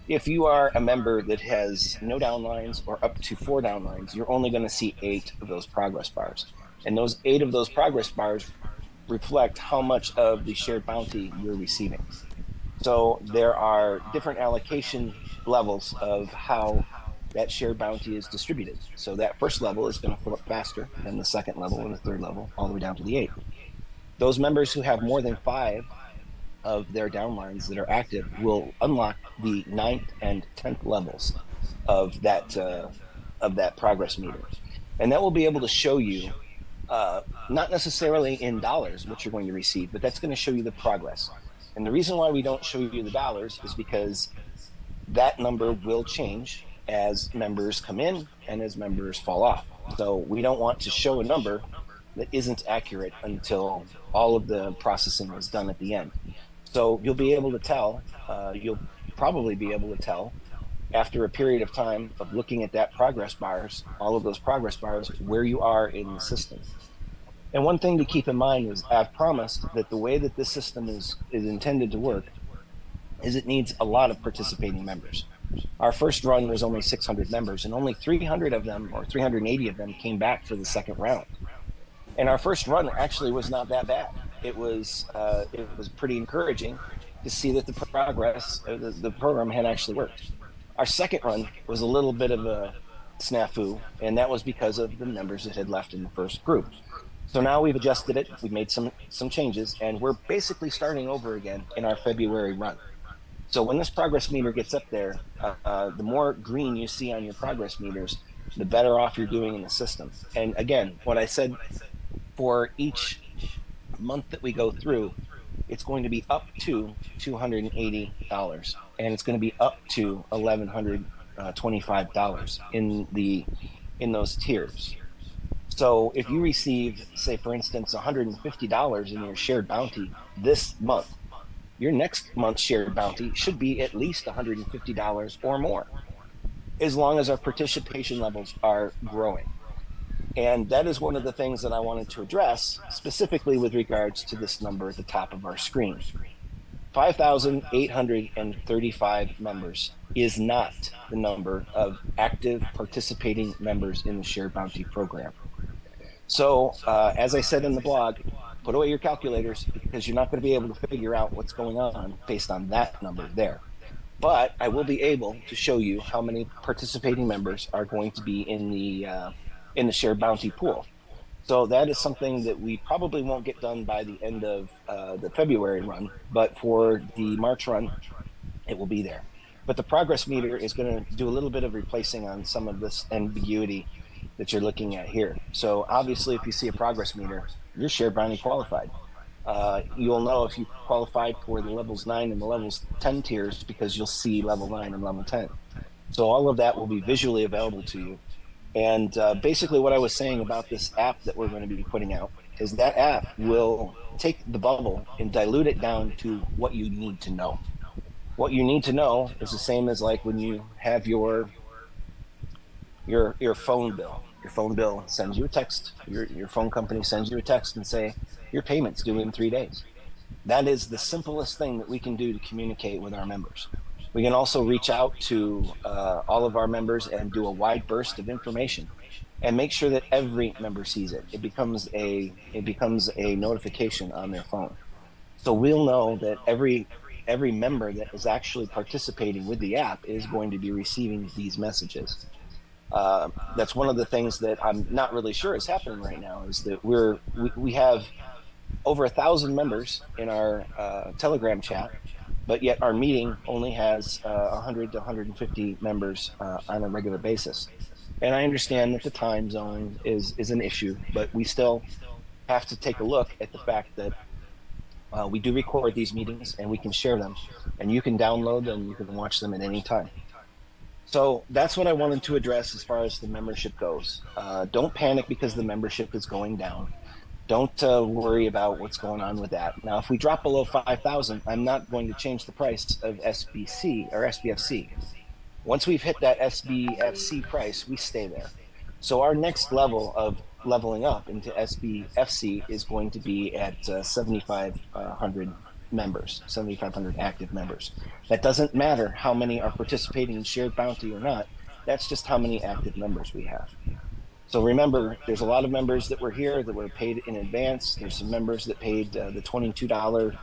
If you are a member that has no downlines or up to 4 downlines, you're only going to see 8 of those progress bars. And those 8 of those progress bars reflect how much of the shared bounty you're receiving. So there are different allocation levels of how that shared bounty is distributed. So that first level is going to fill up faster than the second level and the third level, all the way down to the 8. Those members who have more than 5 of their downlines that are active will unlock the ninth and 10th levels of that progress meter. And that will be able to show you not necessarily in dollars what you're going to receive, but that's going to show you the progress. And the reason why we don't show you the dollars is because that number will change as members come in and as members fall off. So we don't want to show a number that isn't accurate until all of the processing is done at the end. So you'll be able to tell, you'll probably be able to tell after a period of time of looking at that progress bars, all of those progress bars, where you are in the system. And one thing to keep in mind is I've promised that the way that this system is intended to work is it needs a lot of participating members. Our first run was only 600 members, and only 300 of them or 380 of them came back for the second round. And our first run actually was not that bad. It was pretty encouraging to see that the progress, the program had actually worked. Our second run was a little bit of a snafu, and that was because of the members that had left in the first group. So now we've adjusted it, we've made some changes, and we're basically starting over again in our February run. So when this progress meter gets up there, the more green you see on your progress meters, the better off you're doing in the system. And again, what I said, for each month that we go through, it's going to be up to $280, and it's going to be up to $1,125 in those tiers. So if you receive, say, for instance, $150 in your shared bounty this month, your next month's shared bounty should be at least $150 or more, as long as our participation levels are growing. And that is one of the things that I wanted to address specifically with regards to this number at the top of our screen. 5,835 members is not the number of active participating members in the Shared Bounty program. So, as I said in the blog, put away your calculators because you're not going to be able to figure out what's going on based on that number there. But I will be able to show you how many participating members are going to be in the shared bounty pool. So that is something that we probably won't get done by the end of the February run, but for the March run, it will be there. But the progress meter is going to do a little bit of replacing on some of this ambiguity that you're looking at here. So obviously, if you see a progress meter, you're shared bounty qualified. You'll know if you qualified for the levels 9 and the levels 10 tiers because you'll see level 9 and level 10. So all of that will be visually available to you. And basically, what I was saying about this app that we're going to be putting out is that app will take the bubble and dilute it down to what you need to know. What you need to know is the same as like when you have your phone bill. Your phone bill sends you a text. Your phone company sends you a text and say your payment's due in 3 days. That is the simplest thing that we can do to communicate with our members. We can also reach out to all of our members and do a wide burst of information and make sure that every member sees it. It becomes a notification on their phone. So we'll know that every member that is actually participating with the app is going to be receiving these messages. That's one of the things that I'm not really sure is happening right now is that we have over 1,000 members in our Telegram chat, but yet our meeting only has 100 to 150 members on a regular basis. And I understand that the time zone is an issue, but we still have to take a look at the fact that we do record these meetings and we can share them, and you can download them, you can watch them at any time. So that's what I wanted to address as far as the membership goes. Don't panic because the membership is going down. Don't worry about what's going on with that. Now, if we drop below 5,000, I'm not going to change the price of SBC or SBFC. Once we've hit that SBFC price, we stay there. So our next level of leveling up into SBFC is going to be at 7,500 members, 7,500 active members. That doesn't matter how many are participating in shared bounty or not. That's just how many active members we have. So remember, there's a lot of members that were here that were paid in advance. There's some members that paid the $22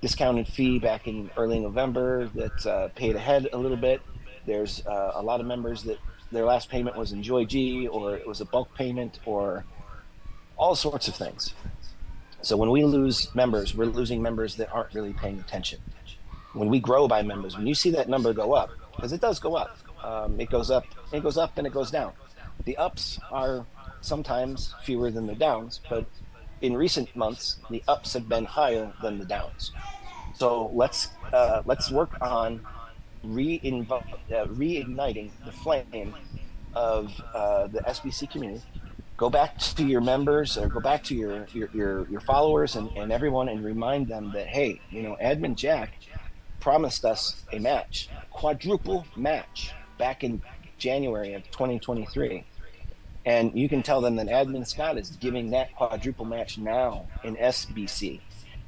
discounted fee back in early November that paid ahead a little bit. There's a lot of members that their last payment was in Joy G, or it was a bulk payment, or all sorts of things. So when we lose members, we're losing members that aren't really paying attention. When we grow by members, when you see that number go up, because it does go up, it goes up, it goes up, and it goes down. The ups are sometimes fewer than the downs, but in recent months, the ups have been higher than the downs. So let's work on reigniting the flame of the SBC community. Go back to your members, or go back to your followers and everyone, and remind them that, hey, Admin Jack promised us a match, a quadruple match, back in January of 2023. And you can tell them that Admin Scott is giving that quadruple match now in SBC.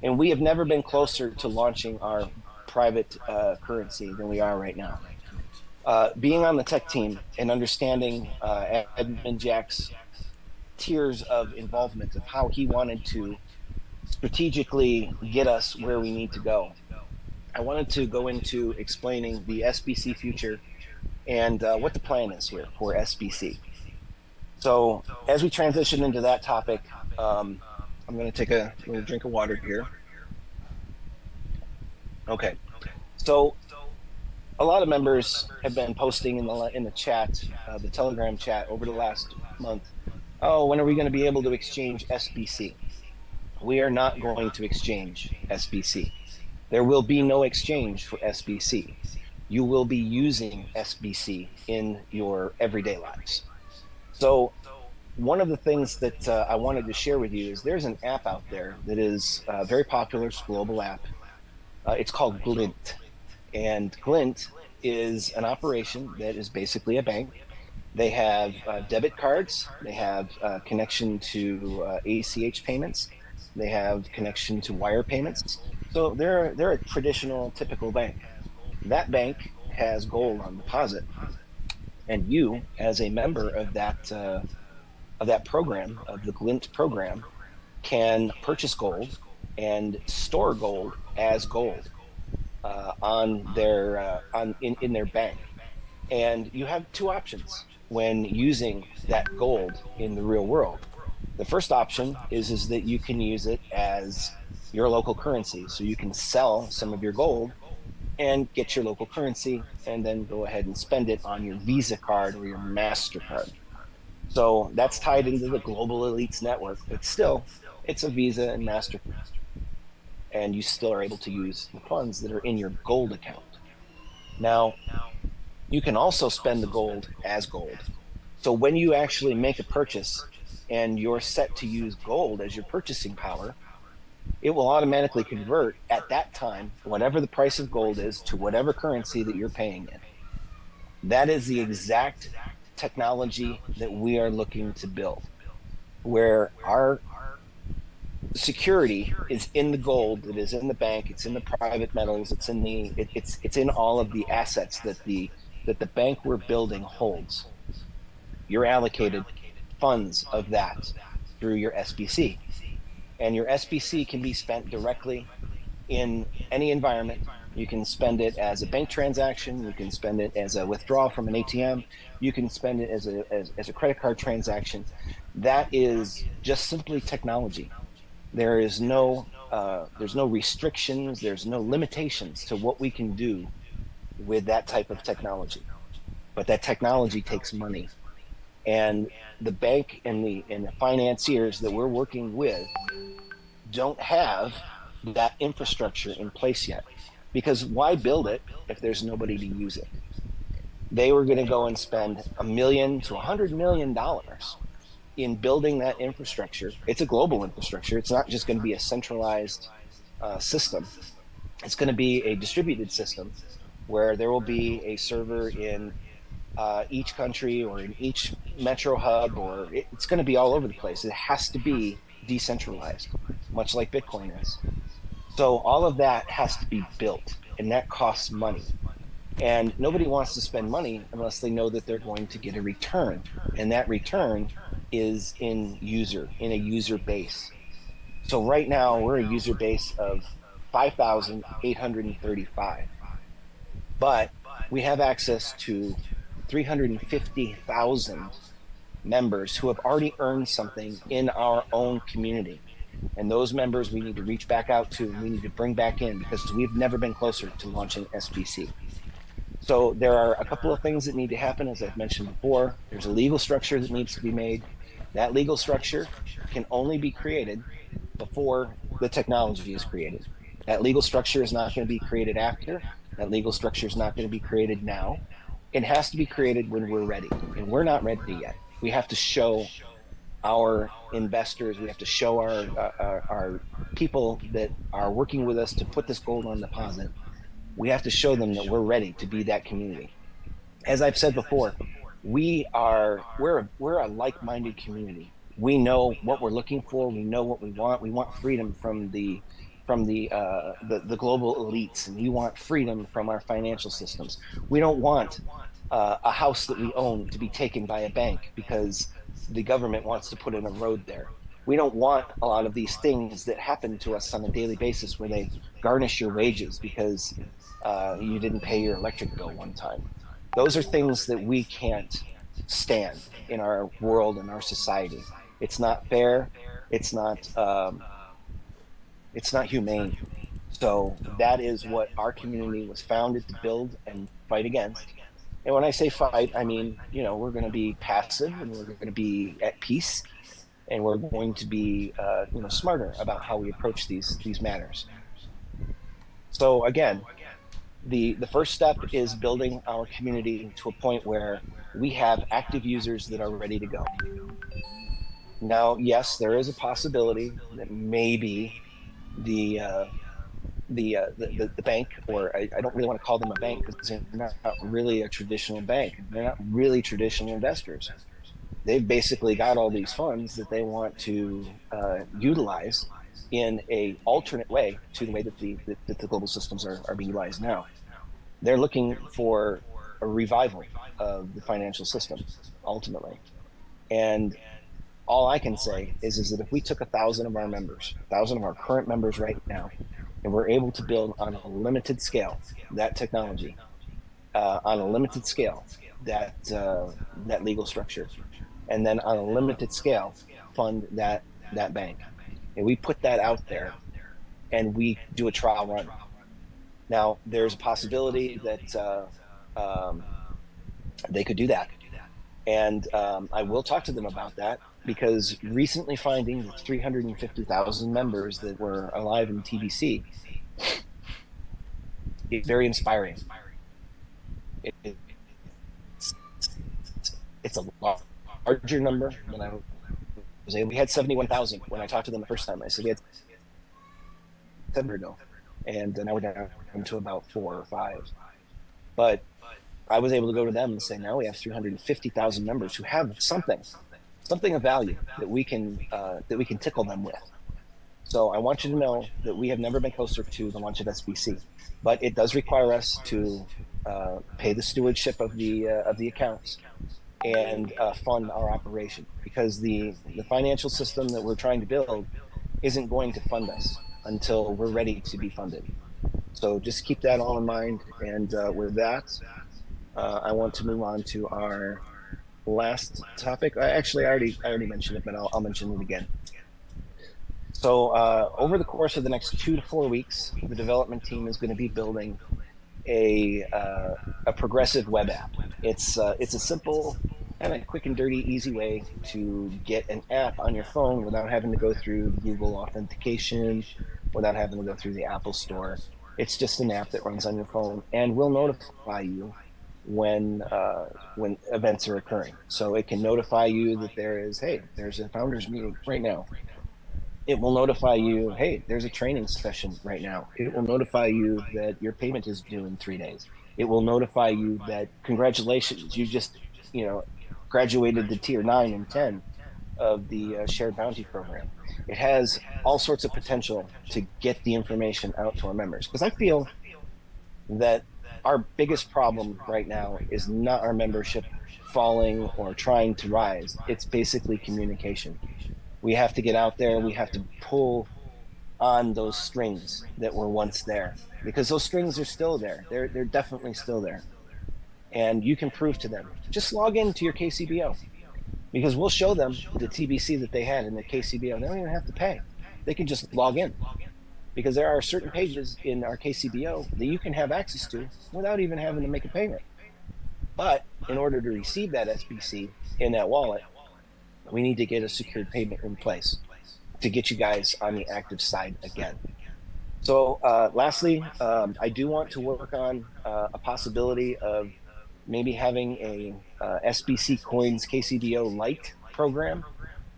And we have never been closer to launching our private currency than we are right now. Being on the tech team and understanding Admin Jack's tiers of involvement of how he wanted to strategically get us where we need to go, I wanted to go into explaining the SBC future and what the plan is here for SBC. So as we transition into that topic, I'm going to take a little drink of water here. Okay, so a lot of members have been posting in the chat, the Telegram chat, over the last month. Oh, when are we going to be able to exchange SBC? We are not going to exchange SBC. There will be no exchange for SBC. You will be using SBC in your everyday lives. So one of the things that I wanted to share with you is there's an app out there that is very popular. It's a global app. It's called Glint. And Glint is an operation that is basically a bank. They have debit cards. They have connection to ACH payments. They have connection to wire payments. So they're a traditional, typical bank. That bank has gold on deposit, and you, as a member of that program, of the Glint program, can purchase gold and store gold as gold in their bank. And you have two options when using that gold in the real world. The first option is that you can use it as your local currency. So you can sell some of your gold and get your local currency, and then go ahead and spend it on your Visa card or your MasterCard. So that's tied into the Global Elites Network, but still, it's a Visa and MasterCard. And you still are able to use the funds that are in your gold account. Now, you can also spend the gold as gold. So when you actually make a purchase and you're set to use gold as your purchasing power, it will automatically convert at that time, whatever the price of gold is, to whatever currency that you're paying in. That is the exact technology that we are looking to build, where our security is in the gold, it is in the bank, it's in the private metals, it's in all of the assets that the bank we're building holds. You're allocated funds of that through your SBC, and your SBC can be spent directly in any environment. You can spend it as a bank transaction. You can spend it as a withdrawal from an ATM. You can spend it as a credit card transaction. That is just simply technology. There's no restrictions. There's no limitations to what we can do with that type of technology. But that technology takes money, and the bank and the financiers that we're working with don't have that infrastructure in place yet. Because why build it if there's nobody to use it? They were going to go and spend $1 million to $100 million in building that infrastructure. It's a global infrastructure. It's not just going to be a centralized system. It's going to be a distributed system where there will be a server in each country or in each metro hub, or it's going to be all over the place. It has to be decentralized, much like Bitcoin is. So all of that has to be built, and that costs money. And nobody wants to spend money unless they know that they're going to get a return. And that return is in a user base. So right now we're a user base of 5,835, but we have access to 350,000 members who have already earned something in our own community. And those members we need to reach back out to and we need to bring back in because we've never been closer to launching SBC. So there are a couple of things that need to happen, as I've mentioned before. There's a legal structure that needs to be made. That legal structure can only be created before the technology is created. That legal structure is not going to be created after. That legal structure is not going to be created now. It has to be created when we're ready, and we're not ready yet. We have to show our investors, we have to show our people that are working with us to put this gold on deposit. We have to show them that we're ready to be that community. As I've said before, we're a like-minded community. We know what we're looking for. We know what we want. We want freedom from the global elites, and we want freedom from our financial systems. We don't want a house that we own to be taken by a bank because the government wants to put in a road there. We don't want a lot of these things that happen to us on a daily basis where they garnish your wages because you didn't pay your electric bill one time. Those are things that we can't stand in our world and our society. It's not fair. It's not. It's not humane. So that is what our community was founded to build and fight against. And when I say fight, I mean, we're going to be passive and we're going to be at peace and we're going to be, smarter about how we approach these matters. So again, the first step is building our community to a point where we have active users that are ready to go. Now, yes, there is a possibility that maybe the the bank, or I don't really want to call them a bank because they're not really a traditional bank. They're not really traditional investors. They've basically got all these funds that they want to utilize in a alternate way to the way that the global systems are being utilized now. They're looking for a revival of the financial system ultimately. And all I can say is that if we took 1,000 of our members, 1,000 of our current members right now, and we're able to build on a limited scale that technology, on a limited scale that legal structure, and then on a limited scale fund that bank, and we put that out there and we do a trial run. Now, there's a possibility that they could do that. And I will talk to them about that because recently finding the 350,000 members that were alive in TBC is very inspiring. It, it's a larger number than I was able. We had 71,000 when I talked to them the first time. I said we had 7 ago, and now we're down to about 4 or 5. But I was able to go to them and say, now we have 350,000 members who have something of value that we can tickle them with. So I want you to know that we have never been closer to the launch of SBC, but it does require us to pay the stewardship of the accounts and fund our operation because the financial system that we're trying to build isn't going to fund us until we're ready to be funded. So just keep that all in mind. And with that, I want to move on to our last topic. Actually, I already mentioned it, but I'll mention it again. So over the course of the next 2 to 4 weeks, the development team is going to be building a progressive web app. It's a simple, kind of quick and dirty, easy way to get an app on your phone without having to go through Google authentication, without having to go through the Apple Store. It's just an app that runs on your phone and will notify you when events are occurring. So it can notify you that there's a founders meeting right now. It will notify you, hey, there's a training session right now. It will notify you that your payment is due in 3 days. It will notify you that congratulations, you just, you know, graduated to tier 9 and 10 of the shared bounty program. It has all sorts of potential to get the information out to our members, because I feel that our biggest problem right now is not our membership falling or trying to rise. It's basically communication. We have to get out there. We have to pull on those strings that were once there, because those strings are still there. They're definitely still there, and you can prove to them. Just log into your KCBO, because we'll show them the TBC that they had in the KCBO. They don't even have to pay. They can just log in, because there are certain pages in our KCBO that you can have access to without even having to make a payment. But in order to receive that SBC in that wallet, we need to get a secured payment in place to get you guys on the active side again. So, lastly, I do want to work on a possibility of maybe having a SBC Coins KCBO Lite program,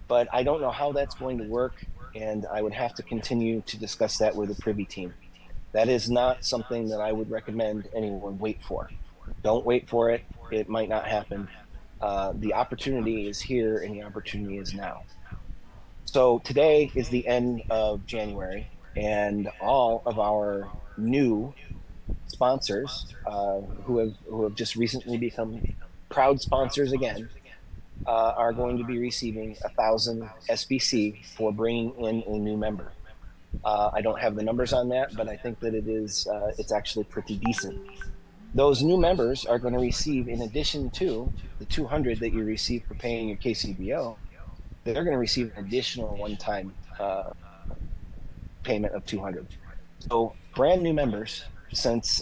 but I don't know how that's going to work, and I would have to continue to discuss that with the privy team. That is not something that I would recommend anyone wait for. Don't wait for it. It might not happen. The opportunity is here, and the opportunity is now. So today is the end of January, and all of our new sponsors who have just recently become proud sponsors again are going to be receiving 1,000 SBC for bringing in a new member. I don't have the numbers on that, but I think that it's actually pretty decent. Those new members are going to receive, in addition to the 200 that you receive for paying your KCBO, they're going to receive an additional one-time payment of 200. So brand new members since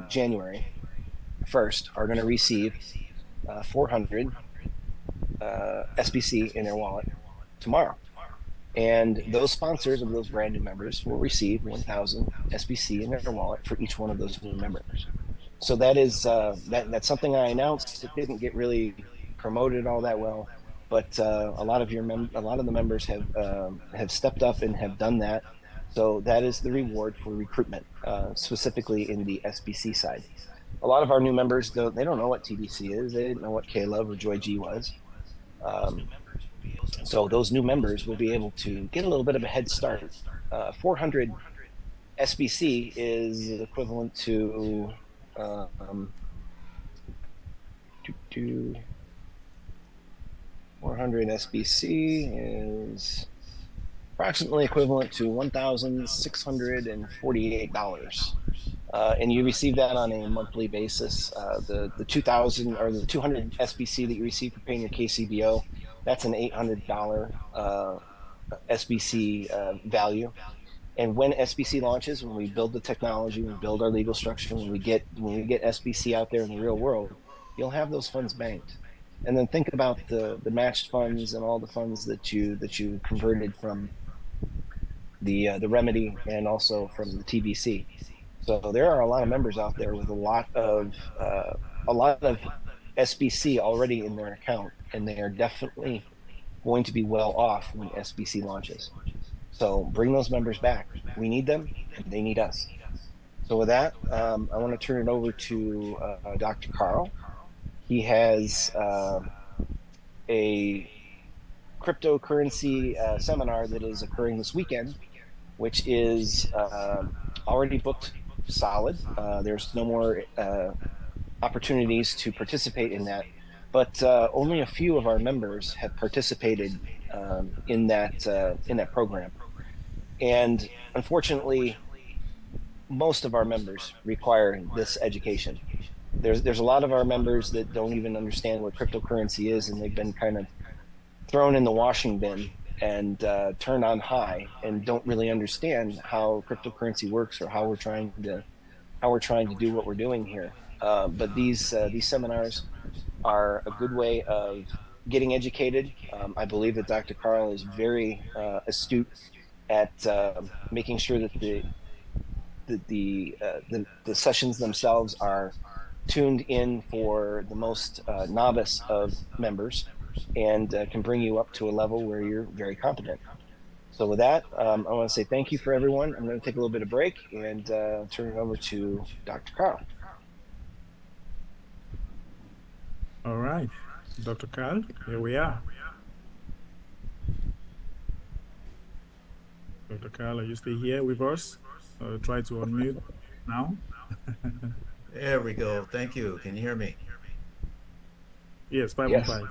January 1st are going to receive 400 SBC in their wallet tomorrow. And those sponsors of those brand new members will receive 1,000 SBC in their wallet for each one of those new members. So that's something I announced. It didn't get really promoted all that well, but a lot of the members have stepped up and have done that. So that is the reward for recruitment, specifically in the SBC side. A lot of our new members, though, they don't know what TBC is. They didn't know what K-Love or Joy G was. So those new members will be able to get a little bit of a head start. 400 SBC is equivalent to um, 400 SBC is approximately equivalent to $1,648. And you receive that on a monthly basis. The 2,000 or the 200 SBC that you receive for paying your KCBO, that's an $800 SBC value. And when SBC launches, when we build the technology, when we build our legal structure, when we get SBC out there in the real world, you'll have those funds banked. And then think about the matched funds and all the funds that you converted from the remedy and also from the TBC. So there are a lot of members out there with a lot of SBC already in their account, and they are definitely going to be well off when SBC launches. So bring those members back. We need them, and they need us. So with that, I want to turn it over to Dr. Carl. He has a cryptocurrency seminar that is occurring this weekend, which is already booked solid. There's no more opportunities to participate in that, but only a few of our members have participated in that program. And unfortunately, most of our members require this education. There's a lot of our members that don't even understand what cryptocurrency is, and they've been kind of thrown in the washing bin and turned on high, and don't really understand how cryptocurrency works or how we're trying to do what we're doing here. But these seminars are a good way of getting educated. I believe that Dr. Carl is very astute at making sure that the sessions themselves are tuned in for the most novice of members, and can bring you up to a level where you're very competent. So with that, I want to say thank you for everyone. I'm going to take a little bit of break and turn it over to Dr. Carl. All right, Dr. Carl, here we are. Dr. Carl, are you still here with us? Try to unmute now. There we go. Thank you. Can you hear me? Yes, five on Yes. five.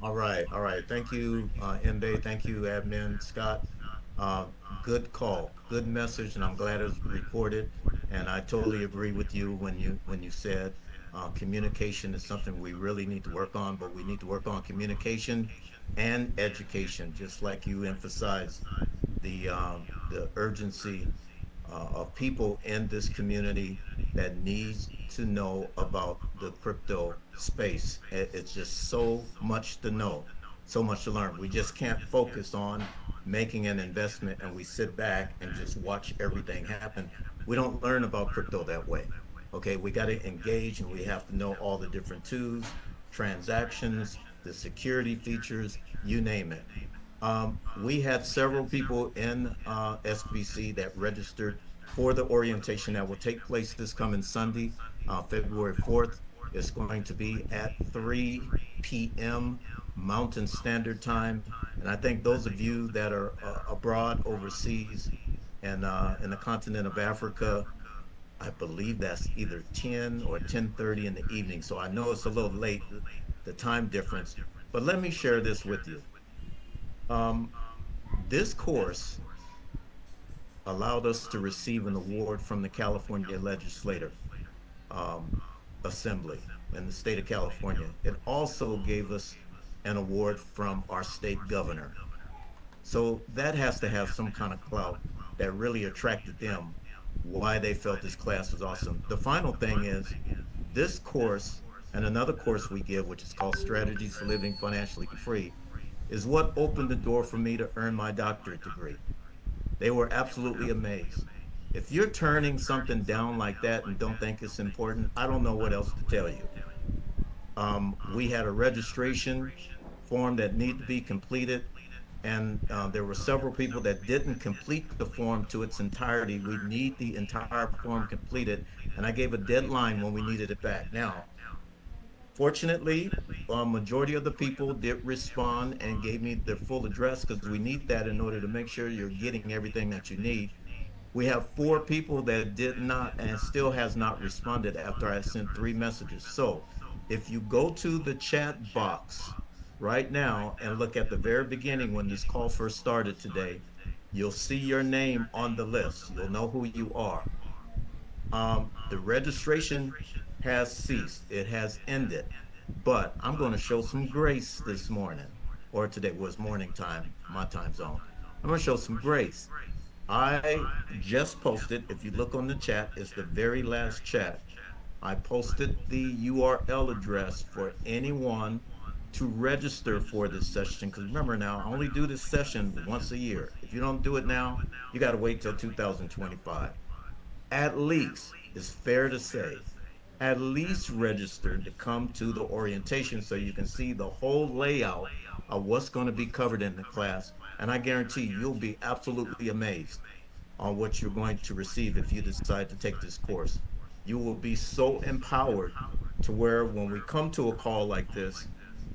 All right. All right. Thank you, Mbe. Thank you, Admin Scott. Uh, Good call, good message, and I'm glad it was recorded. And I totally agree with you when you said communication is something we really need to work on, but we need to work on communication and education, just like you emphasized the urgency of people in this community that needs to know about the crypto space. It's just so much to know, so much to learn. We just can't focus on making an investment and we sit back and just watch everything happen. We don't learn about crypto that way. Okay, we got to engage and we have to know all the different tools, transactions, the security features, you name it. We had several people in SBC that registered for the orientation that will take place this coming Sunday, February 4th. It's going to be at 3 p.m. Mountain Standard Time. And I think those of you that are abroad overseas and in the continent of Africa, I believe that's either 10 or 10:30 in the evening. So I know it's a little late, the time difference. But let me share this with you. Um, this course allowed us to receive an award from the California Legislative um, Assembly in the state of California. It also gave us an award from our state governor. So that has to have some kind of clout that really attracted them, why they felt this class was awesome. The final thing is this course and another course we give, which is called Strategies for Living Financially Free, is what opened the door for me to earn my doctorate degree. They were absolutely amazed. If you're turning something down like that and don't think it's important, I don't know what else to tell you. We had a registration form that needed to be completed, and there were several people that didn't complete the form to its entirety. We need the entire form completed, and I gave a deadline when we needed it back. Now, fortunately, a majority of the people did respond and gave me their full address because we need that in order to make sure you're getting everything that you need. We have four people that did not and still has not responded after I sent three messages. So if you go to the chat box right now and look at the very beginning when this call first started today, you'll see your name on the list. You'll know who you are. The registration has ceased, it has ended, but I'm going to show some grace this morning, or today was morning time, my time zone. I'm going to show some grace. I just posted, if you look on the chat, it's the very last chat. I posted the URL address for anyone to register for this session. Because remember now, I only do this session once a year. If you don't do it now, you got to wait till 2025. At least, it's fair to say, at least register to come to the orientation so you can see the whole layout of what's going to be covered in the class. And I guarantee you'll be absolutely amazed on what you're going to receive if you decide to take this course. You will be so empowered to where when we come to a call like this,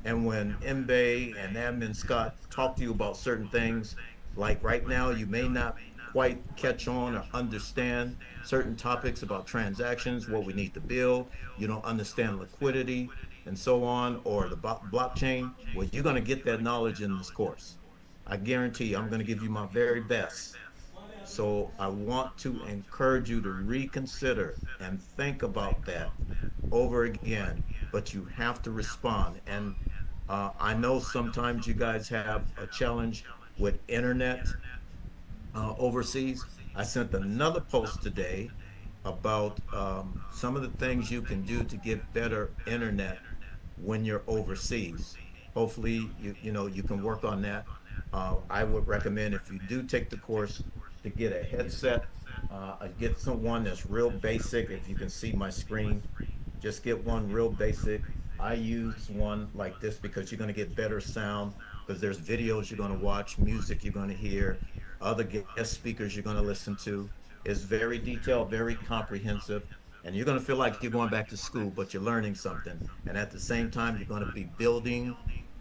and when Mbe and Admin Scott talk to you about certain things, like right now, you may not quite catch on or understand certain topics about transactions, what we need to build, you don't understand liquidity and so on, or the blockchain. Well, you're going to get that knowledge in this course. I guarantee you, I'm going to give you my very best. So I want to encourage you to reconsider and think about that over again, but you have to respond. And I know sometimes you guys have a challenge with internet overseas. I sent another post today about some of the things you can do to get better internet when you're overseas. Hopefully, you can work on that. I would recommend if you do take the course to get a headset, get someone that's real basic. If you can see my screen, just get one real basic. I use one like this because you're going to get better sound because there's videos you're going to watch, music you're going to hear, other guest speakers you're going to listen to. It's very detailed, very comprehensive, and you're going to feel like you're going back to school, but you're learning something. And at the same time, you're going to be building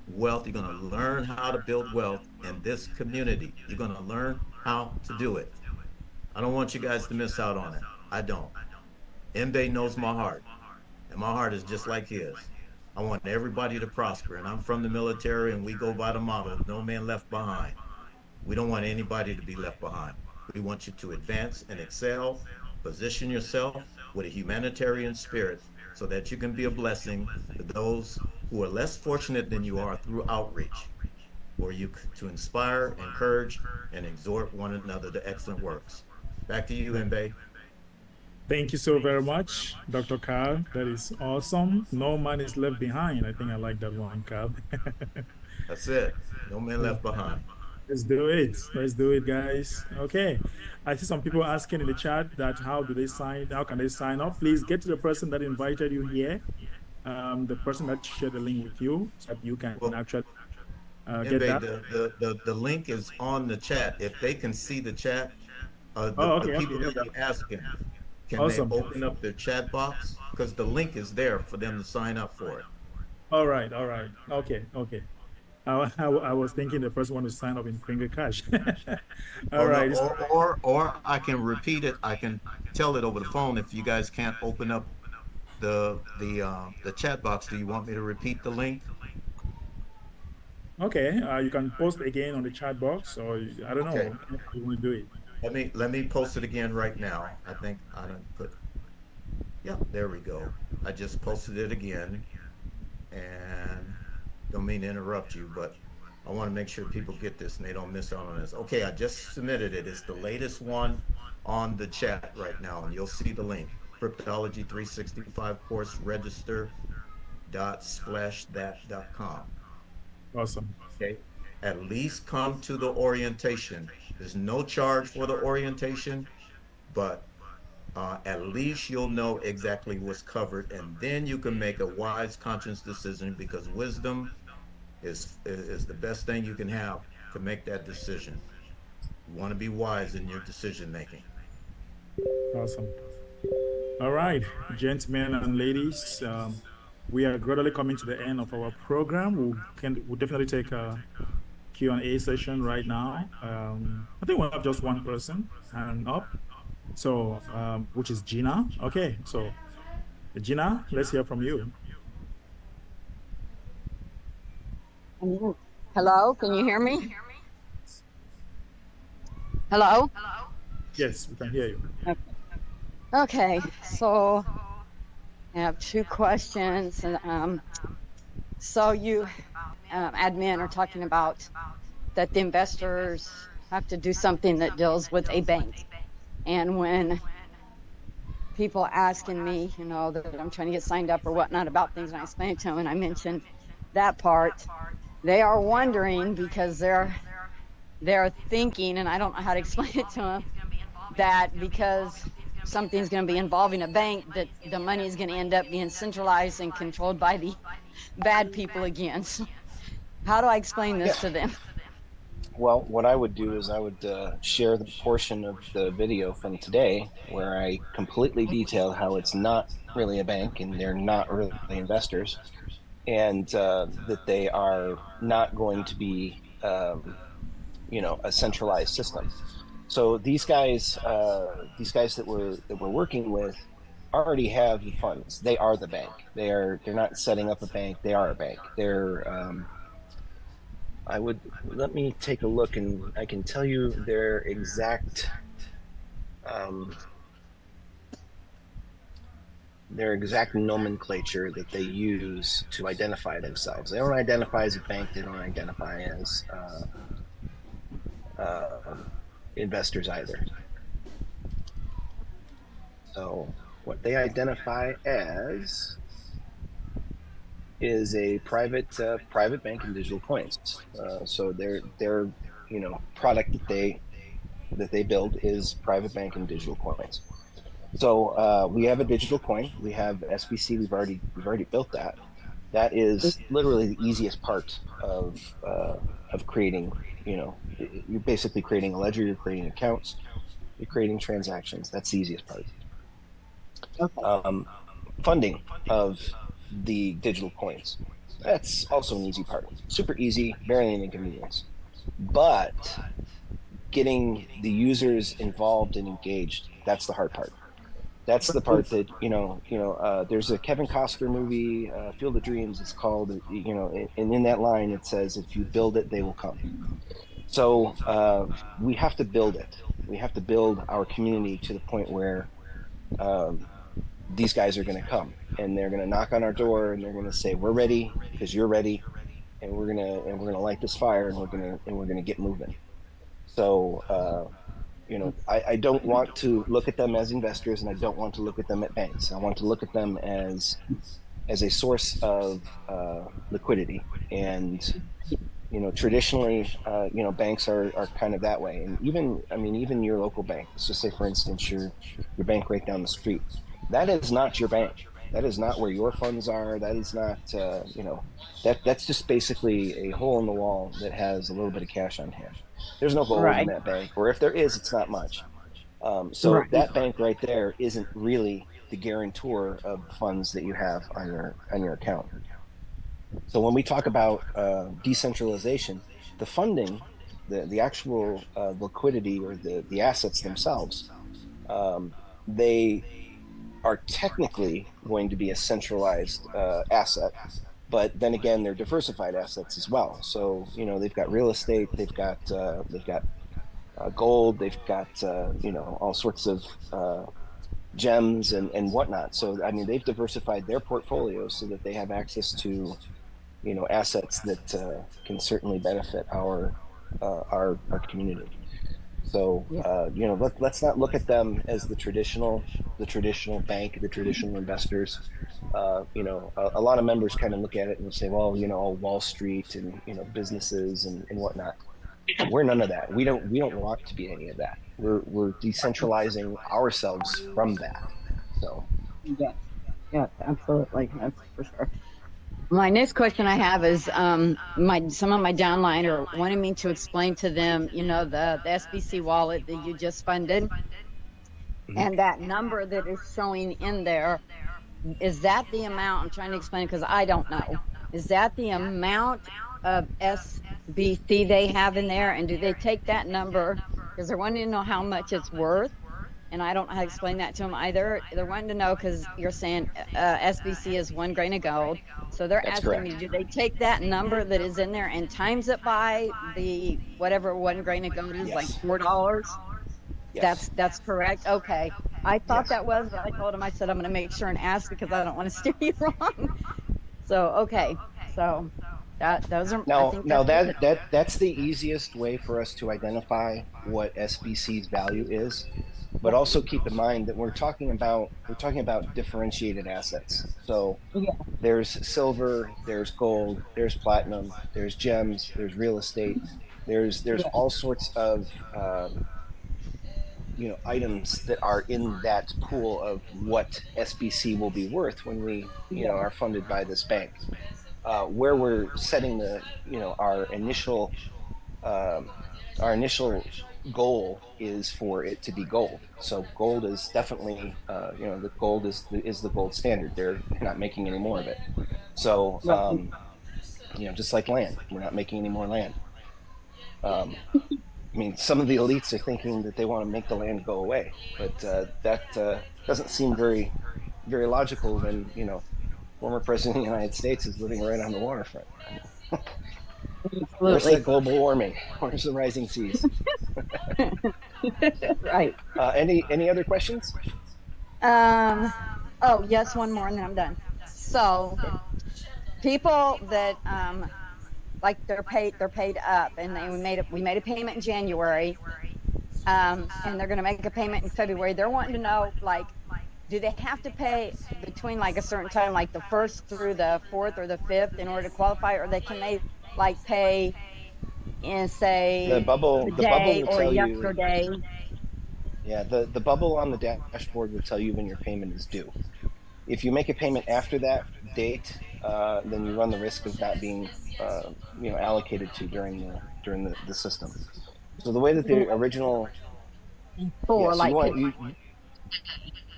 wealth. You're going to learn how to build wealth in this community. You're going to learn how to do it. I don't want you guys to miss out on it. I don't. Mbe knows my heart, and my heart is just like his. I want everybody to prosper, and I'm from the military, and we go by the motto, no man left behind. We don't want anybody to be left behind. We want you to advance and excel, position yourself with a humanitarian spirit so that you can be a blessing to those who are less fortunate than you are through outreach, for you to inspire, encourage, and exhort one another to excellent works. Back to you, Mbe. Thank you so very much, Dr. Carl. That is awesome. No man is left behind. I think I like that one, Carl. That's it. No man left behind. Let's do it. Let's do it, guys. Okay. I see some people asking in the chat that how can they sign up? Please get to the person that invited you here, the person that shared the link with you, so that you can Well, actually get Mbe, that. the link is on the chat. If they can see the chat, Oh, the okay, people okay, that okay. you're asking, can they Awesome. open up their chat box? Because the link is there for them to sign up for it. All right, all right. Okay, okay. I was thinking the first one to sign up in Finger Cash. All Or no, right. or I can repeat it. I can tell it over the phone if you guys can't open up the chat box. Do you want me to repeat the link? Okay, you can post again on the chat box, or I don't Okay. know how you want to do it. Let me post it again right now. I think I don't put. Yeah, there we go. I just posted it again, and don't mean to interrupt you, but I want to make sure people get this and they don't miss out on this. Okay, I just submitted it. It's the latest one on the chat right now, and you'll see the link. Cryptology 365 course register dot splash that com. Awesome. Okay. At least come to the orientation. There's no charge for the orientation, but at least you'll know exactly what's covered, and then you can make a wise conscious decision because wisdom is the best thing you can have to make that decision. You want to be wise in your decision making. Awesome. All right, gentlemen and ladies, we are gradually coming to the end of our program. We'll definitely take a Q&A session right now. I think we'll have just one person hand up, so which is Gina. Okay, so Gina, let's hear from you. Hello, can you hear me? Hello? Yes, we can hear you. Okay, so I have two questions. So you admin are talking about that the investors have to do something that deals with a bank. And when people are asking me, you know, that I'm trying to get signed up or whatnot about things, and I explain it to them, and I mentioned that part, they are wondering because they're thinking, and I don't know how to explain it to them, that because something's going to be involving a bank, that the money is going to end up being centralized and controlled by the bad people again. So how do I explain this to them? Well, what I would do is I would share the portion of the video from today where I completely detail how it's not really a bank and they're not really investors, and that they are not going to be, a centralized system. So these guys that we're working with already have the funds. They are the bank. They're not setting up a bank. They are a bank. Let me take a look and I can tell you their exact nomenclature that they use to identify themselves. They don't identify as a bank. They don't identify as investors either. So what they identify as is a private bank in digital coins. So their product that they build is private bank in digital coins. So we have a digital coin. We have SBC. We've already built that. That is literally the easiest part of creating. You're basically creating a ledger. You're creating accounts. You're creating transactions. That's the easiest part. Okay. Funding of the digital coins. That's also an easy part. Super easy, barely an inconvenience. But getting the users involved and engaged. That's the hard part. That's the part that there's a Kevin Costner movie, Field of Dreams. It's called, and in that line it says, "If you build it, they will come." So we have to build it. We have to build our community to the point where um, these guys are going to come and they're going to knock on our door and they're going to say, "We're ready because you're ready, and we're gonna light this fire and we're gonna get moving." So I don't want to look at them as investors, and I don't want to look at them at banks. I want to look at them as a source of liquidity. And traditionally, banks are kind of that way. And even your local bank. Let's just say, for instance, your bank right down the street. That is not your bank. That is not where your funds are. That is not that's just basically a hole in the wall that has a little bit of cash on hand. There's no gold in Right. that bank, or if there is, it's not much. So Right. that bank right there isn't really the guarantor of the funds that you have on your account. So when we talk about decentralization, the funding, the actual liquidity or the assets themselves, um, they are technically going to be a centralized asset, but then again, they're diversified assets as well. So they've got real estate, they've got gold, they've got all sorts of gems and whatnot. So they've diversified their portfolios so that they have access to assets that can certainly benefit our community. So Yeah. let's not look at them as the traditional bank, the traditional investors. A lot of members kind of look at it and say, well, Wall Street and businesses and whatnot. We're none of that. We don't want to be any of that. We're decentralizing ourselves from that. So Yes. Yes, absolutely. That's for sure. My next question I have is some of my downline are wanting me to explain to them, the SBC wallet that you just funded, mhm. and that number that is showing in there, is that the amount? I'm trying to explain because I don't know. Is that the amount of SBC they have in there, and do they take that number because they're wanting to know how much it's worth? And I don't know how to explain that to them either. They're wanting to know because you're saying SBC is 1 grain of gold. So they're That's asking correct. me, do they take that number that is in there and times it by the whatever 1 grain of gold is, like Yes. $4? Yes. That's correct. Okay. I thought Yes. that was, but I told him, I said, I'm going to make sure and ask because I don't want to steer you wrong. So, okay. So those are, I think Now that's it. that's the easiest way for us to identify what SBC's value is. But Right. also keep in mind that we're talking about differentiated assets. So Yeah. there's silver, there's gold, there's platinum, there's gems, there's real estate, there's Yeah. all sorts of items that are in that pool of what SBC will be worth when we Yeah. are funded by this bank. Where we're setting the um, our initial goal is for it to be gold. So gold is definitely the gold is the gold standard. They're not making any more of it. So Right. just like land, we're not making any more land. Um, some of the elites are thinking that they want to make the land go away, but that doesn't seem very, very logical when former president of the United States is living right on the waterfront. Where's the Absolutely. global warming? Where's the rising seas? So, Right. any other questions? Um, oh, yes, one more and then I'm done. So people that like they're paid up and we made a payment in January, and they're gonna make a payment in February. They're wanting to know, like, do they have to pay between like a certain time, like the first through the fourth or the fifth in order to qualify, or can they like pay in The say bubble the bubble today will or tell you. yesterday? Yeah, the bubble on the dashboard will tell you when your payment is due. If you make a payment after that date, then you run the risk of not being allocated to during the system. So the way that the original For yes, you like want you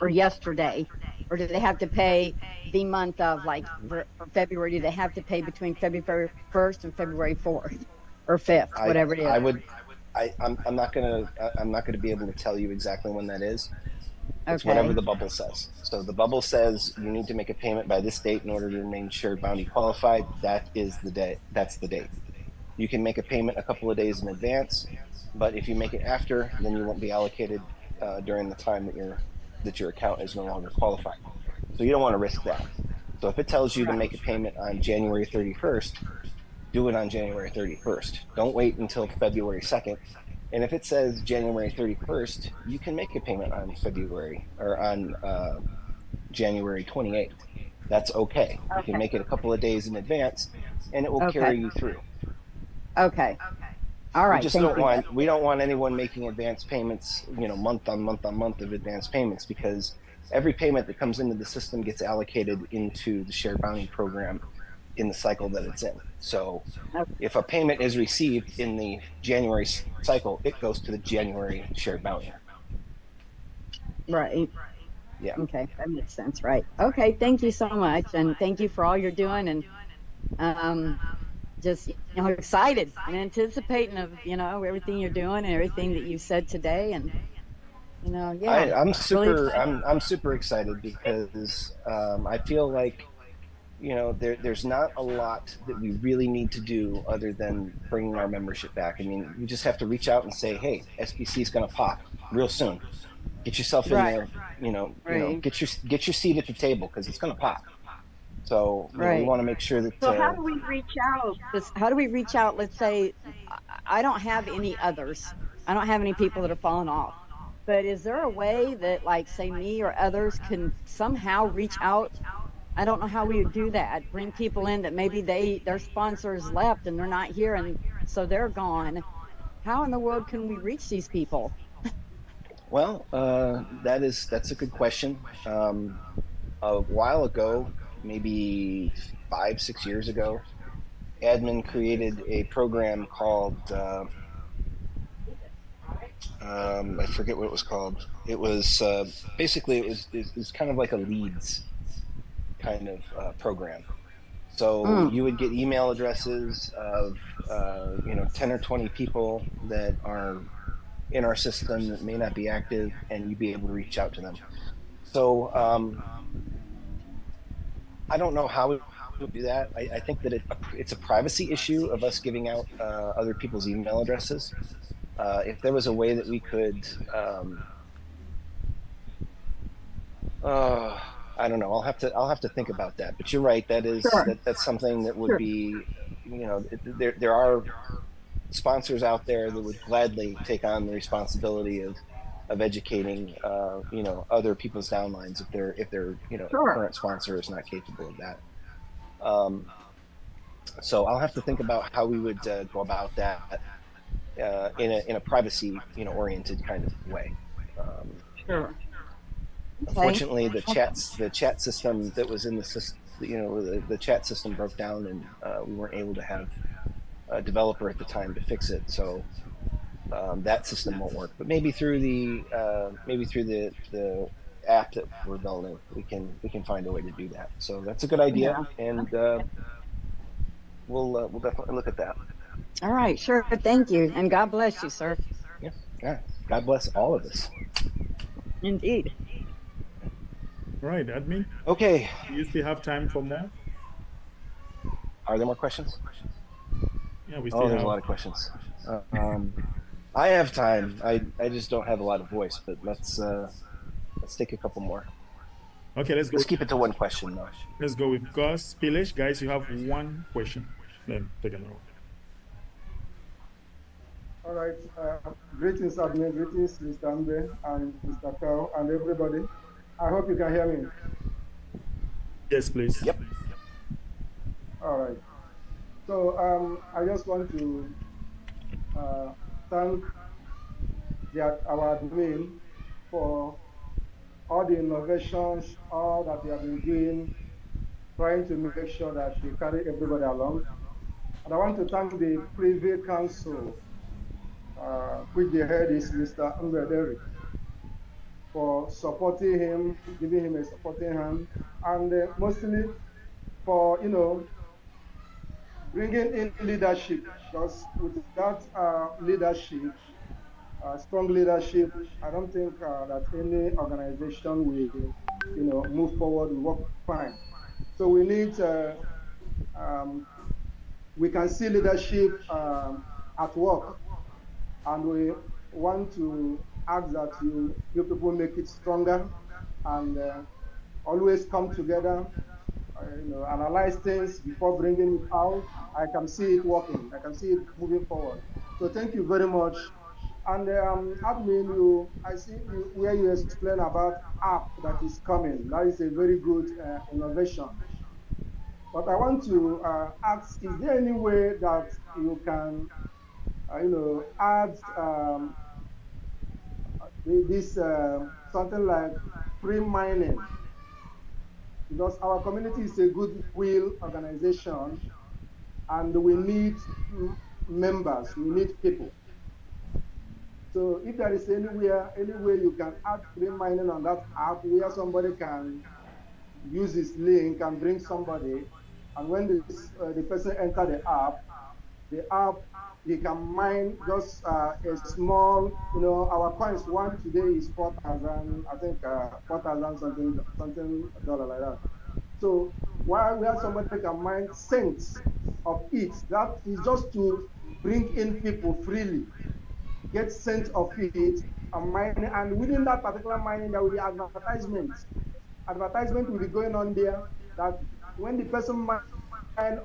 or yesterday, or do they have to pay the month of, like, for February? Do they have to pay between February 1st and February 4th or 5th, I whatever it is? I would I'm not gonna be able to tell you exactly when that is. It's Okay. whatever the bubble says. So the bubble says you need to make a payment by this date in order to remain shared bounty qualified. That is the day. That's the date. You can make a payment a couple of days in advance, but if you make it after, then you won't be allocated during the time that your account is no longer qualified. So you don't want to risk that. So if it tells you to Right. make a payment on January 31st, do it on January 31st. Don't wait until February 2nd. And if it says January 31st, you can make a payment on February or on January 28th. That's okay. You can Okay. make it a couple of days in advance and it will Okay. carry you through. Okay. All We right. just Thank don't you. want we don't want anyone making advance payments, month on month on month of advance payments, because every payment that comes into the system gets allocated into the share bounty program in the cycle that it's in. So Okay. if a payment is received in the January cycle, it goes to the January share bounty. Right. Yeah. Okay. That makes sense. Right. Okay. Thank you so much. And thank you for all you're doing. And um, just, excited and anticipating of, everything you're doing and everything that you said today. And, yeah, I'm really super excited. I'm super excited because I feel like there's not a lot that we really need to do other than bringing our membership back. I mean, you just have to reach out and say, hey, SBC is going to pop real soon. Get yourself in Right. there. Right. Get your seat at the table because it's going to pop. So we Right. want to make sure that So how do we reach out? How do we reach out? Let's say I don't have any others. I don't have any people that are falling off. But is there a way that, like, say, me or others can somehow reach out? I don't know how we would do that. Bring people in that maybe their sponsors left and they're not here, and so they're gone. How in the world can we reach these people? well, that's a good question. A while ago, maybe 5 6 years ago, admin created a program called I forget what it was called. It was basically it was kind of like a leads kind of program. So Mm, you would get email addresses of 10 or 20 people that are in our system that may not be active, and you'd be able to reach out to them. So I don't know how we would do that. I think that it's a privacy issue of us giving out other people's email addresses. If there was a way that we could, uh, I don't know. I'll have to think about that. But you're right. sure, That's something that would sure, be, there are sponsors out there that would gladly take on the responsibility of educating other people's downlines if their sure. current sponsor is not capable of that. Um, so I'll have to think about how we would go about that in a privacy oriented kind of way. Um, Sure. Okay. Unfortunately, the chat system that was in the system, the chat system broke down, and we weren't able to have a developer at the time to fix it. So that system won't work. But maybe through the app that we're building, we can find a way to do that. So that's a good idea, Yeah. and we'll definitely look at that. All right. Sure. Thank you. And God bless you, sir. Yeah, yeah. God bless all of us. Indeed. Right, admin. Okay, Do you still have time for more? are there more questions? Yeah, we Oh, still there's a have. lot of questions. I have time. I just don't have a lot of voice, but let's take a couple more. Okay, let's go. Let's keep it to one question though. Let's go with Gus Pilish. Guys, you have one question. Then take another one. All right. Greetings, admin. Greetings, Mr. Ambe and Mr. Carl and everybody. I hope you can hear me. Yes, please. Yep. All right. So I just want to thank our admin for all the innovations, all that they have been doing, trying to make sure that they carry everybody along. And I want to thank the Privy Council, which the head is Mr. Ambe Derrick, for supporting him, giving him a supporting hand, and mostly for bringing in leadership, because without leadership, strong leadership, I don't think that any organization will, move forward, will work fine. So we need, um, we can see leadership at work, and we want to ask that you people make it stronger and always come together, analyze things before bringing it out. I can see it working. I can see it moving forward. So thank you very much. And admin, I see where you explain about app that is coming. That is a very good innovation. But I want to ask: is there any way that you can, add this something like free mining? Because our community is a goodwill organization, and we need members, we need people. So if there is any way you can add free mining on that app where somebody can use this link and bring somebody, and when the person enter the app, he can mine just a small, our coins one today is 4,000, I think 4,000 something dollar like that. So where somebody can mine cents of it, that is just to bring in people freely, get cents of it and mine, and within that particular mining, there will be advertisements. Advertisement will be going on there that when the person mine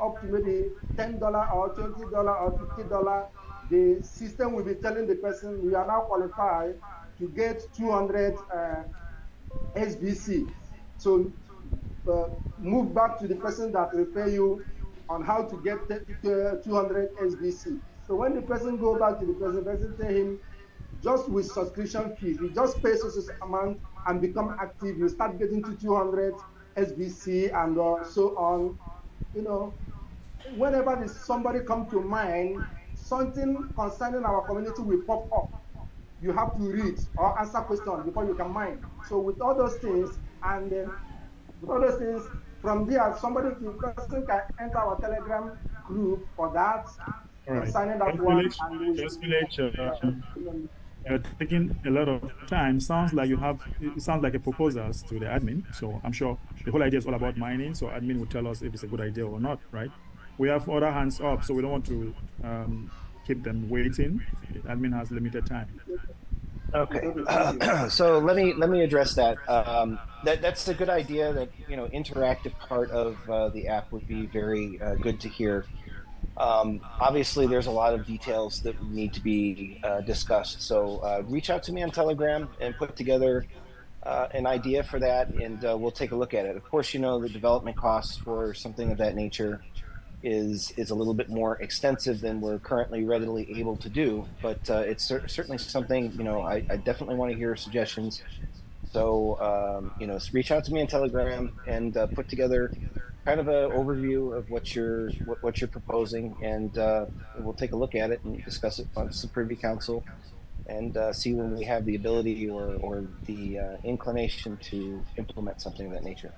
up to maybe $10 or $20 or $50, the system will be telling the person you are now qualified to get 200 SBC. So move back to the person that refer you on how to get 200 SBC. So when the person go back to the person tell him, just with subscription fees, you just pay this amount and become active, you start getting to 200 SBC and so on. Whenever somebody come to mind, something concerning our community will pop up. You have to read or answer questions before you can mine. So with all those things, and with all those things, from there, the person can enter our Telegram group for that, All right. concerning that Just one, village, and we just village. You're taking a lot of time. It sounds like a proposals to the admin. So I'm sure the whole idea is all about mining. So admin will tell us if it's a good idea or not, right? We have other hands up, so we don't want to keep them waiting. Admin has limited time. Okay, so let me address that. That's a good idea. That interactive part of the app would be very good to hear. Obviously, there's a lot of details that need to be discussed. So reach out to me on Telegram and put together an idea for that, and we'll take a look at it. Of course, the development costs for something of that nature is a little bit more extensive than we're currently readily able to do, but it's certainly something. I definitely want to hear suggestions. So reach out to me on Telegram and put together kind of an overview of what you're proposing, and we'll take a look at it and discuss it on the Privy Council, and see when we have the ability or the inclination to implement something of that nature.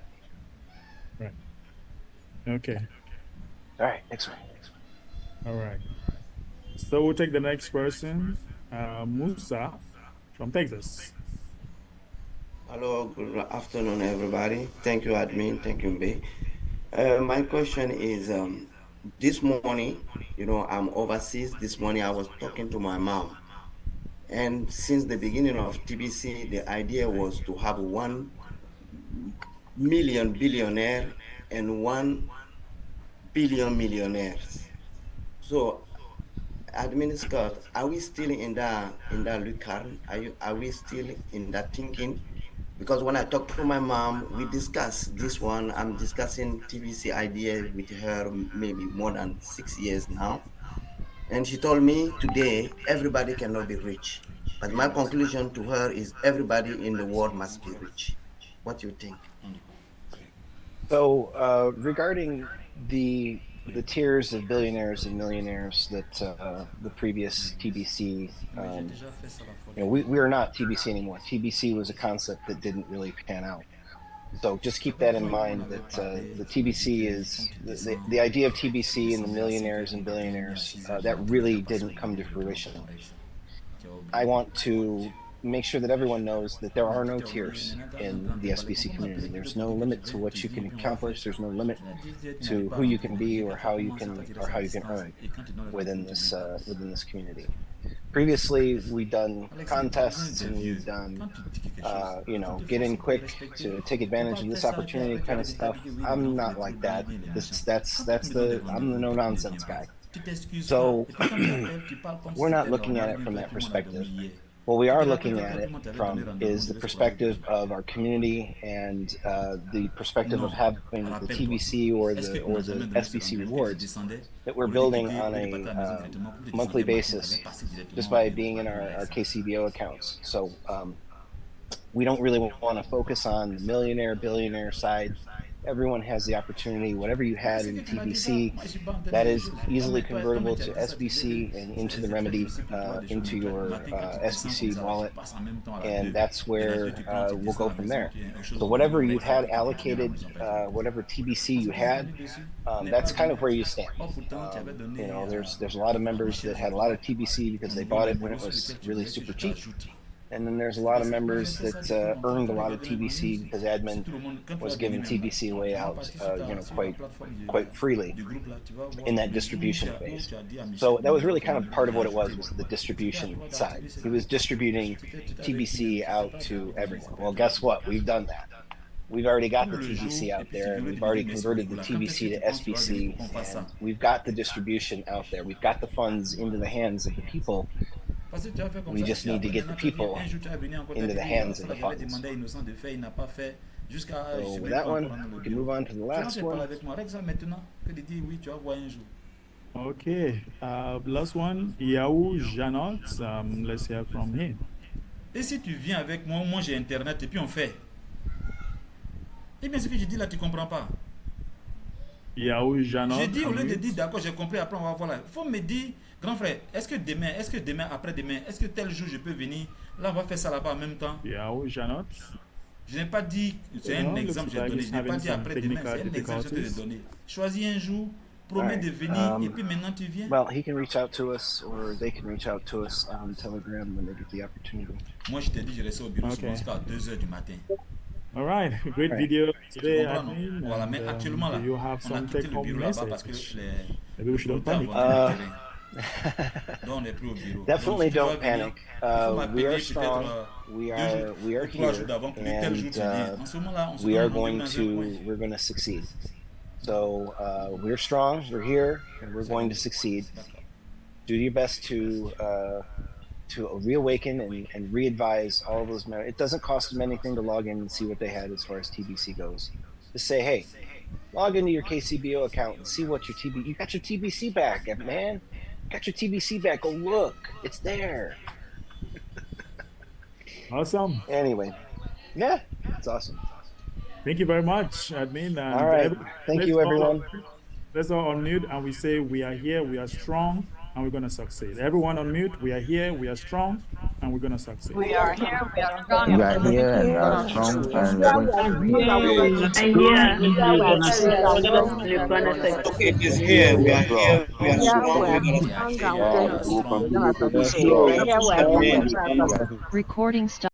Right. Okay. All right, next one. All right. So we'll take the next person, Musa from Texas. Hello, good afternoon, everybody. Thank you, admin. Thank you, Mbe. My question is, this morning, I'm overseas. This morning, I was talking to my mom. And since the beginning of TBC, the idea was to have 1 million billionaire and 1 billion millionaires. So, Admin Scott, are we still in that lukewarm? Are we still in that thinking? Because when I talk to my mom, we discuss this one. I'm discussing TBC idea with her maybe more than 6 years now. And she told me today, everybody cannot be rich. But my conclusion to her is everybody in the world must be rich. What do you think? So regarding the tiers of billionaires and millionaires that the previous TBC, we are not TBC anymore. TBC was a concept that didn't really pan out. So just keep that in mind that the TBC is the idea of TBC and the millionaires and billionaires that really didn't come to fruition. I want to make sure that everyone knows that there are no tiers in the SBC community. There's no limit to what you can accomplish. There's no limit to who you can be or how you can earn within this community. Previously, we've done contests and we've done, get in quick to take advantage of this opportunity kind of stuff. I'm not like that. I'm the no nonsense guy. So we're not looking at it from that perspective. What we are looking at it from is the perspective of our community and the perspective of having the TBC or the SBC rewards that we're building on a monthly basis just by being in our KCBO accounts. So we don't really want to focus on the millionaire, billionaire side. Everyone has the opportunity, whatever you had in TBC, that is easily convertible to SBC and into the remedy, into your SBC wallet. And that's where we'll go from there. So whatever you had allocated, whatever TBC you had, that's kind of where you stand. There's a lot of members that had a lot of TBC because they bought it when it was really super cheap. And then there's a lot of members that earned a lot of TBC because admin was giving TBC away out, quite freely in that distribution phase. So that was really kind of part of what it was the distribution side. He was distributing TBC out to everyone. Well, guess what? We've done that. We've already got the TBC out there, and we've already converted the TBC to SBC, and we've got the distribution out there. We've got the funds into the hands of the people. We just need to get the people into the hands of the funds. So with that one, we can move on to the last one. Okay, last one, Yahoo Janot. Let's hear from him. Et si tu viens avec moi, moi j'ai internet et puis on fait. Eh bien ce que je dis là, tu comprends pas. Yahoo Janot. J'ai dit au lieu de dire d'accord, j'ai compris, après on va voir là. Il faut me dire, grand frère, est-ce que demain, après-demain, est-ce que tel jour je peux venir? Là on va faire ça là-bas en même temps. Yahoo Janot. Je n'ai pas dit, c'est un exemple que j'ai donné, je n'ai pas dit après-demain, c'est un exemple que j'ai donné. Choisis un jour, promets de venir et puis maintenant tu viens. Well, he can reach out to us or they can reach out to us on Telegram when they get the opportunity. Moi je t'ai dit, je restais au bureau jusqu'à 2h du matin. All right, great video today. Voilà, mais actuellement là, you have on a some quitté take le home bureau là-bas parce que message. les Maybe we shouldn't panic. Donc on n'est plus au bureau. Definitely Donc, si don't tu dois panic. venir, We are strong. We are here, and we're going to succeed. So we're strong. We're here, and we're going to succeed. Do your best to reawaken and re-advise all of those members. It doesn't cost them anything to log in and see what they had as far as TBC goes. Just say, hey, log into your KCBO account and see what you got your TBC back, man. Got your TBC back. Go look, it's there. Awesome. Anyway, yeah, it's awesome. Thank you very much, admin. And all right, thank you, everyone. Let's all unmute and we say we are here, we are strong, and we're going to succeed. Everyone on mute, we are here, we are strong, and we're going to succeed. We are here, we are strong. We are here and we are strong and we're going to Okay, it is here. We are here. We are strong. succeed. Recording stop.